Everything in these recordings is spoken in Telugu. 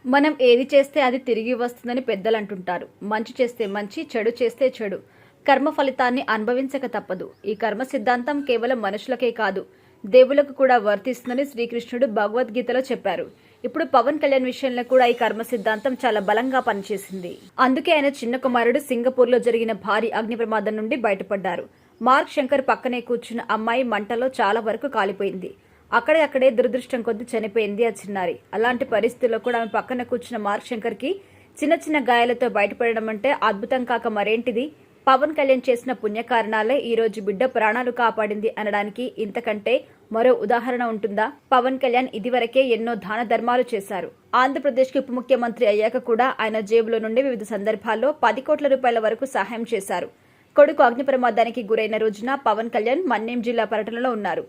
మనం ఏది చేస్తే అది తిరిగి వస్తుందని పెద్దలు అంటుంటారు. మంచి చేస్తే మంచి, చెడు చేస్తే చెడు. కర్మ ఫలితాన్ని అనుభవించక తప్పదు. ఈ కర్మ సిద్ధాంతం కేవలం మనుషులకే కాదు, దేవులకు కూడా వర్తిస్తుందని శ్రీకృష్ణుడు భగవద్గీతలో చెప్పారు. ఇప్పుడు పవన్ కళ్యాణ్ విషయంలో కూడా ఈ కర్మ సిద్ధాంతం చాలా బలంగా పనిచేసింది. అందుకే ఆయన చిన్న కుమారుడు సింగపూర్లో జరిగిన భారీ అగ్ని ప్రమాదం నుండి బయటపడ్డారు. మార్క్ శంకర్ పక్కనే కూర్చున్న అమ్మాయి మంటలో చాలా వరకు కాలిపోయింది. అక్కడే దురదృష్టం కొద్ది చనిపోయింది ఆ చిన్నారి. అలాంటి పరిస్థితుల్లో కూడా ఆమె పక్కన కూర్చున్న మార్క్ శంకర్ కి చిన్న చిన్న గాయాలతో బయటపడడం అంటే అద్భుతం కాక మరేంటిది. పవన్ కళ్యాణ్ చేసిన పుణ్యకారణాలే ఈ రోజు బిడ్డ ప్రాణాలు కాపాడింది అనడానికి ఇంతకంటే మరో ఉదాహరణ ఉంటుందా? పవన్ కళ్యాణ్ ఇదివరకే ఎన్నో దాన ధర్మాలు చేశారు. ఆంధ్రప్రదేశ్ కి ఉప ముఖ్యమంత్రి అయ్యాక కూడా ఆయన జేబులో నుండి వివిధ సందర్భాల్లో 10 కోట్ల రూపాయల వరకు సహాయం చేశారు. కొడుకు అగ్ని ప్రమాదానికి గురైన రోజున పవన్ కళ్యాణ్ మన్యం జిల్లా పర్యటనలో ఉన్నారు.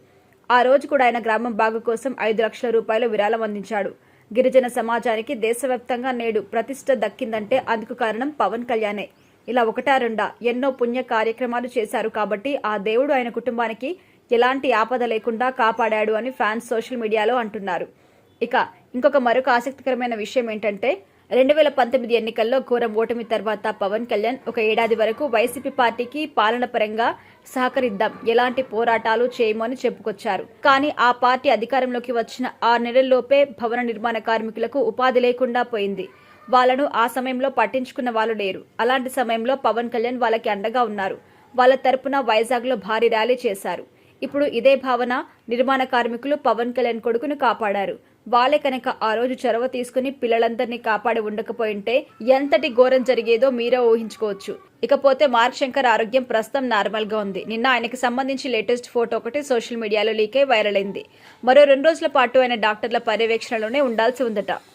ఆ రోజు కూడా ఆయన గ్రామం బాగు కోసం 5 లక్షల రూపాయలు విరాళం అందించాడు. గిరిజన సమాజానికి దేశవ్యాప్తంగా నేడు ప్రతిష్ట దక్కిందంటే అందుకు కారణం పవన్ కళ్యాణే. ఇలా ఒకటా రెండా ఎన్నో పుణ్య కార్యక్రమాలు చేశారు కాబట్టి ఆ దేవుడు ఆయన కుటుంబానికి ఎలాంటి ఆపద లేకుండా కాపాడాడు అని ఫ్యాన్స్ సోషల్ మీడియాలో అంటున్నారు. ఇక మరొక ఆసక్తికరమైన విషయం ఏంటంటే 2019 ఎన్నికల్లో ఘోరం ఓటమి తర్వాత పవన్ కళ్యాణ్ ఒక ఏడాది వరకు వైసీపీ పార్టీకి పాలన పరంగా సహకరిద్దాం, ఎలాంటి పోరాటాలు చేయమని చెప్పుకొచ్చారు. కానీ ఆ పార్టీ అధికారంలోకి వచ్చిన 6 నెలల్లోపే భవన నిర్మాణ కార్మికులకు ఉపాధి లేకుండా పోయింది. వాళ్లను ఆ సమయంలో పట్టించుకున్న వాళ్ళు లేరు. అలాంటి సమయంలో పవన్ కళ్యాణ్ వాళ్ళకి అండగా ఉన్నారు. వాళ్ళ తరపున వైజాగ్లో భారీ ర్యాలీ చేశారు. ఇప్పుడు ఇదే భావన నిర్మాణ కార్మికులు పవన్ కళ్యాణ్ కొడుకును కాపాడారు. వాళ్ళే కనుక ఆ రోజు చొరవ తీసుకుని పిల్లలందరినీ కాపాడి ఉండకపోయింటే ఎంతటి ఘోరం జరిగేదో మీరే ఊహించుకోవచ్చు. ఇకపోతే మార్క్ శంకర్ ఆరోగ్యం ప్రస్తుతం నార్మల్ గా ఉంది. నిన్న ఆయనకి సంబంధించి లేటెస్ట్ ఫోటో ఒకటి సోషల్ మీడియాలో లీక్ అయి వైరల్ అయింది. మరో 2 రోజుల పాటు ఆయన డాక్టర్ల పర్యవేక్షణలోనే ఉండాల్సి ఉందట.